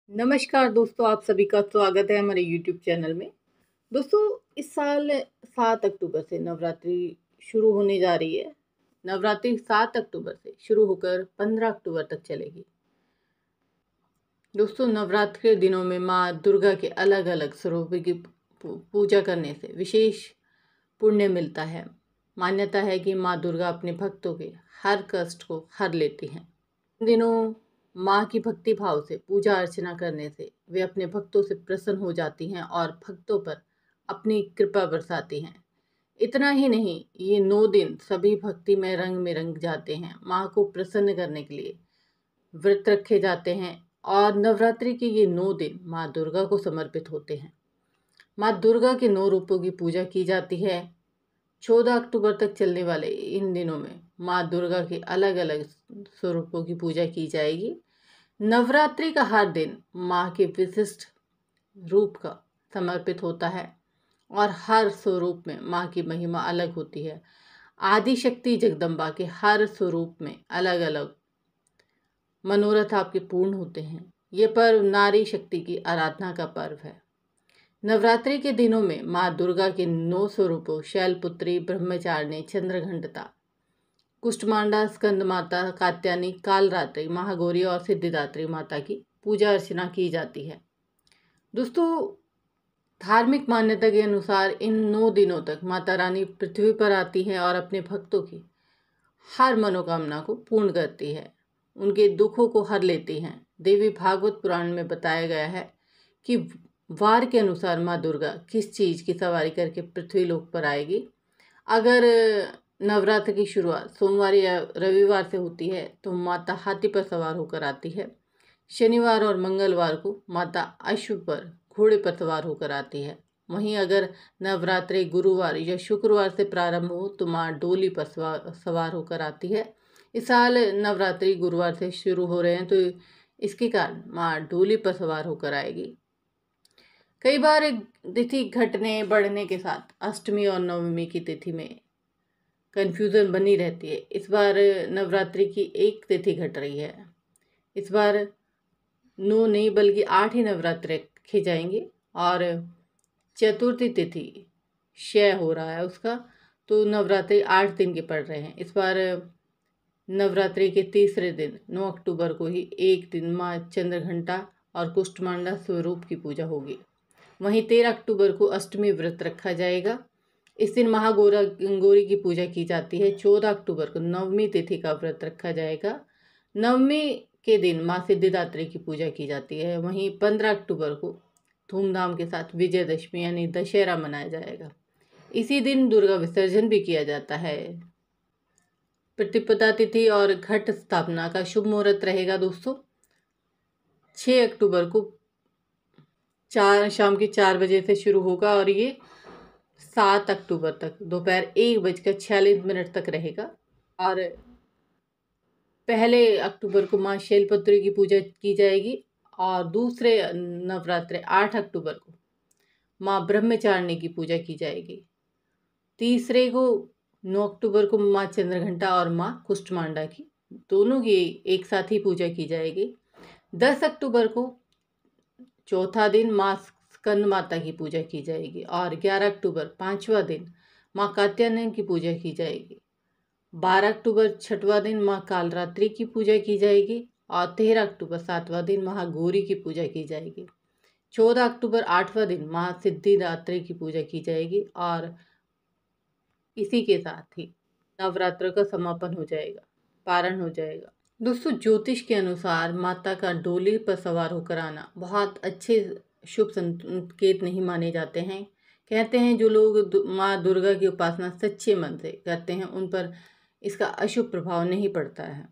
नमस्कार दोस्तों, आप सभी का स्वागत है हमारे यूट्यूब चैनल में। दोस्तों, इस साल 7 अक्टूबर से नवरात्रि शुरू होने जा रही है। नवरात्रि 7 अक्टूबर से शुरू होकर 15 अक्टूबर तक चलेगी। दोस्तों, नवरात्र के दिनों में माँ दुर्गा के अलग अलग स्वरूपों की पूजा करने से विशेष पुण्य मिलता है। मान्यता है कि माँ दुर्गा अपने भक्तों के हर कष्ट को हर लेती हैं। इन दिनों माँ की भक्ति भाव से पूजा अर्चना करने से वे अपने भक्तों से प्रसन्न हो जाती हैं और भक्तों पर अपनी कृपा बरसाती हैं। इतना ही नहीं, ये 9 दिन सभी भक्ति में रंग जाते हैं। माँ को प्रसन्न करने के लिए व्रत रखे जाते हैं और नवरात्रि के ये 9 दिन माँ दुर्गा को समर्पित होते हैं। माँ दुर्गा के 9 रूपों की पूजा की जाती है। 14 अक्टूबर तक चलने वाले इन दिनों में माँ दुर्गा के अलग अलग स्वरूपों की पूजा की जाएगी। नवरात्रि का हर दिन माँ के विशिष्ट रूप का समर्पित होता है और हर स्वरूप में माँ की महिमा अलग होती है। आदि शक्ति जगदम्बा के हर स्वरूप में अलग अलग मनोरथ आपके पूर्ण होते हैं। ये पर्व नारी शक्ति की आराधना का पर्व है। नवरात्रि के दिनों में माँ दुर्गा के 9 स्वरूपों शैलपुत्री, ब्रह्मचारिणी, चंद्रघंटता, कुष्ठमांडा, स्कंद माता, कात्यायनी, कालरात्रि, महागौरी और सिद्धिदात्री माता की पूजा अर्चना की जाती है। दोस्तों, धार्मिक मान्यता के अनुसार इन 9 दिनों तक माता रानी पृथ्वी पर आती हैं और अपने भक्तों की हर मनोकामना को पूर्ण करती है, उनके दुखों को हर लेती हैं। देवी भागवत पुराण में बताया गया है कि वार के अनुसार माँ दुर्गा किस चीज़ की सवारी करके पृथ्वी लोक पर आएगी। अगर नवरात्र की शुरुआत सोमवार या रविवार से होती है तो माता हाथी पर सवार होकर आती है। शनिवार और मंगलवार को माता अश्व पर घोड़े पर सवार होकर आती है। वहीं अगर नवरात्रि गुरुवार या शुक्रवार से प्रारंभ हो तो माँ डोली पर सवार होकर आती है। इस साल नवरात्रि गुरुवार से शुरू हो रहे हैं तो इसके कारण माँ डोली पर सवार होकर आएगी। कई बार तिथि घटने बढ़ने के साथ अष्टमी और नवमी की तिथि में कन्फ्यूज़न बनी रहती है। इस बार नवरात्रि की एक तिथि घट रही है। इस बार 9 नहीं बल्कि 8 ही नवरात्रि रखे जाएंगे और चतुर्थी तिथि क्षय हो रहा है उसका, तो नवरात्रि 8 दिन के पड़ रहे हैं। इस बार नवरात्रि के तीसरे दिन 9 अक्टूबर को ही एक दिन माँ चंद्रघंटा और कुष्ठमांडा स्वरूप की पूजा होगी। वहीं 13 अक्टूबर को अष्टमी व्रत रखा जाएगा। इस दिन महागौरी की पूजा की जाती है। 14 अक्टूबर को नवमी तिथि का व्रत रखा जाएगा। नवमी के दिन माँ सिद्धिदात्री की पूजा की जाती है। वहीं 15 अक्टूबर को धूमधाम के साथ विजयदशमी यानी दशहरा मनाया जाएगा। इसी दिन दुर्गा विसर्जन भी किया जाता है। प्रतिपदा तिथि और घट स्थापना का शुभ मुहूर्त रहेगा दोस्तों 6 अक्टूबर को शाम के 4 बजे से शुरू होगा और ये 7 अक्टूबर तक दोपहर 1:46 तक रहेगा। और पहले अक्टूबर को माँ शैलपुत्री की पूजा की जाएगी और दूसरे नवरात्रे 8 अक्टूबर को माँ ब्रह्मचारिणी की पूजा की जाएगी। तीसरे को 9 अक्टूबर को माँ चंद्रघंटा और माँ कुष्ठमांडा की दोनों की एक साथ ही पूजा की जाएगी। 10 अक्टूबर को चौथा दिन माँ स्कंद माता की पूजा की जाएगी और 11 अक्टूबर 5वां दिन माँ कात्यायनी की पूजा की जाएगी। 12 अक्टूबर 6वां दिन माँ कालरात्रि की पूजा की जाएगी और 13 अक्टूबर 7वां दिन महागौरी की पूजा की जाएगी। 14 अक्टूबर 8वां दिन माँ सिद्धिदात्री की पूजा की जाएगी और इसी के साथ ही नवरात्र का समापन हो जाएगा, पारण हो जाएगा। दोस्तों, ज्योतिष के अनुसार माता का डोली पर सवार होकर आना बहुत अच्छे शुभ संकेत नहीं माने जाते हैं। कहते हैं जो लोग माँ दुर्गा की उपासना सच्चे मन से करते हैं उन पर इसका अशुभ प्रभाव नहीं पड़ता है।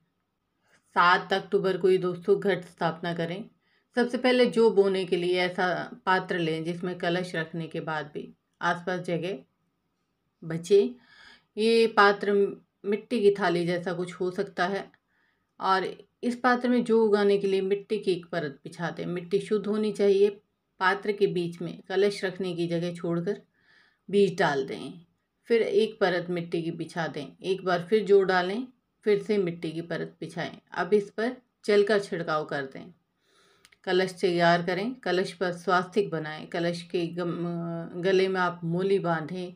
7 अक्टूबर को ही दोस्तों घट स्थापना करें। सबसे पहले जौ बोने के लिए ऐसा पात्र लें जिसमें कलश रखने के बाद भी आसपास जगह बचे। ये पात्र मिट्टी की थाली जैसा कुछ हो सकता है और इस पात्र में जौ उगाने के लिए मिट्टी की एक परत बिछा दें। मिट्टी शुद्ध होनी चाहिए। पात्र के बीच में कलश रखने की जगह छोड़कर बीज डाल दें। फिर एक परत मिट्टी की बिछा दें। एक बार फिर जौ डालें, फिर से मिट्टी की परत बिछाएं। अब इस पर जल का छिड़काव कर दें। कलश तैयार करें, कलश पर स्वास्तिक बनाएं, कलश के गले में आप मूली बांधें।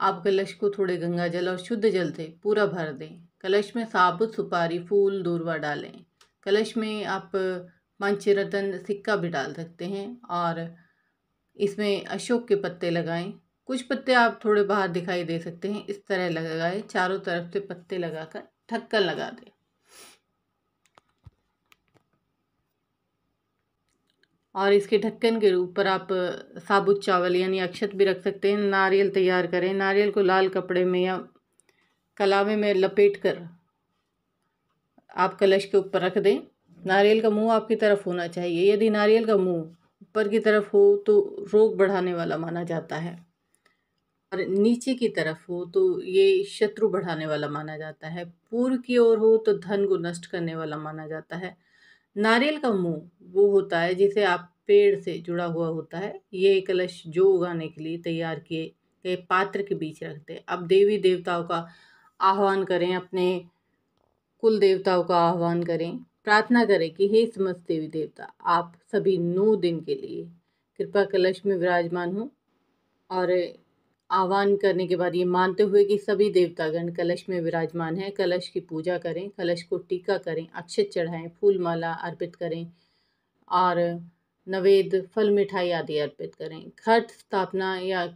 आप कलश को थोड़े गंगा जल और शुद्ध जल से पूरा भर दें। कलश में साबुत सुपारी, फूल, दूर्वा डालें। कलश में आप पंचरत्न सिक्का भी डाल सकते हैं और इसमें अशोक के पत्ते लगाएं। कुछ पत्ते आप थोड़े बाहर दिखाई दे सकते हैं, इस तरह लगाएं। चारों तरफ से पत्ते लगाकर ढक्कन लगा दें और इसके ढक्कन के ऊपर आप साबुत चावल यानी अक्षत भी रख सकते हैं। नारियल तैयार करें। नारियल को लाल कपड़े में या कलावे में लपेट कर आप कलश के ऊपर रख दें। नारियल का मुंह आपकी तरफ होना चाहिए। यदि नारियल का मुंह ऊपर की तरफ हो तो रोग बढ़ाने वाला माना जाता है और नीचे की तरफ हो तो ये शत्रु बढ़ाने वाला माना जाता है। पूर्व की ओर हो तो धन को नष्ट करने वाला माना जाता है। नारियल का मुंह वो होता है जिसे आप पेड़ से जुड़ा हुआ होता है। ये कलश जो उगाने के लिए तैयार किए गए पात्र के बीच रखते हैं। अब देवी देवताओं का आह्वान करें, अपने कुल देवताओं का आह्वान करें, प्रार्थना करें कि हे समस्त देवी देवता, आप सभी 9 दिन के लिए कृपा कलश में विराजमान हो। और आह्वान करने के बाद ये मानते हुए कि सभी देवतागण कलश में विराजमान हैं, कलश की पूजा करें, कलश को टीका करें, अक्षत चढ़ाएं, फूल माला अर्पित करें और नवेद, फल मिठाई आदि अर्पित करें। घट स्थापना या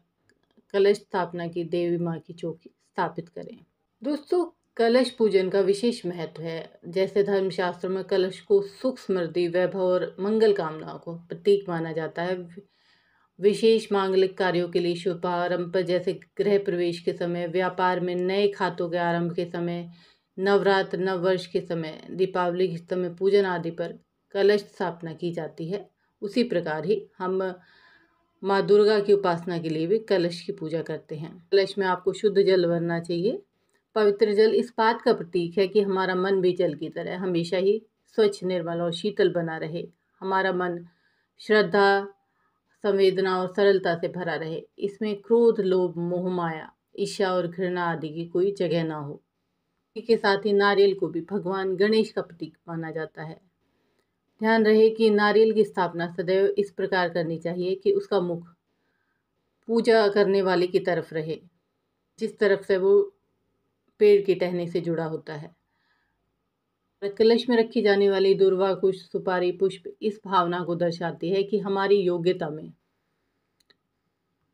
कलश स्थापना की देवी माँ की चौकी स्थापित करें। दोस्तों, कलश पूजन का विशेष महत्व है। जैसे धर्मशास्त्रों में कलश को सुख, समृद्धि, वैभव और मंगल कामनाओं को प्रतीक माना जाता है। विशेष मांगलिक कार्यों के लिए, शुभारंभ जैसे गृह प्रवेश के समय, व्यापार में नए खातों के आरंभ के समय, नवरात्र, नववर्ष के समय, दीपावली के समय पूजन आदि पर कलश स्थापना की जाती है। उसी प्रकार ही हम माँ दुर्गा की उपासना के लिए भी कलश की पूजा करते हैं। कलश में आपको शुद्ध जल भरना चाहिए। पवित्र जल इस बात का प्रतीक है कि हमारा मन भी जल की तरह हमेशा ही स्वच्छ, निर्मल और शीतल बना रहे। हमारा मन श्रद्धा, संवेदना और सरलता से भरा रहे। इसमें क्रोध, लोभ, मोह, माया, ईर्ष्या और घृणा आदि की कोई जगह ना हो। इसी के साथ ही नारियल को भी भगवान गणेश का प्रतीक माना जाता है। ध्यान रहे कि नारियल की स्थापना सदैव इस प्रकार करनी चाहिए कि उसका मुख पूजा करने वाले की तरफ रहे, जिस तरफ से वो पेड़ के टहने से जुड़ा होता है। कलश में रखी जाने वाली दूर्वा, कुश, सुपारी, पुष्प इस भावना को दर्शाती है कि हमारी योग्यता में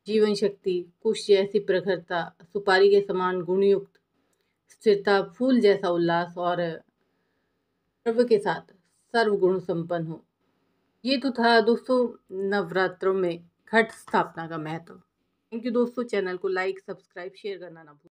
जीवन शक्ति, कुश जैसी प्रखरता, सुपारी के समान गुणयुक्त स्थिरता, फूल जैसा उल्लास और सर्व के साथ सर्वगुण संपन्न हो। ये तो था दोस्तों नवरात्रों में घट स्थापना का महत्व। थैंक यू दोस्तों। चैनल को लाइक, सब्सक्राइब, शेयर करना ना भूलें।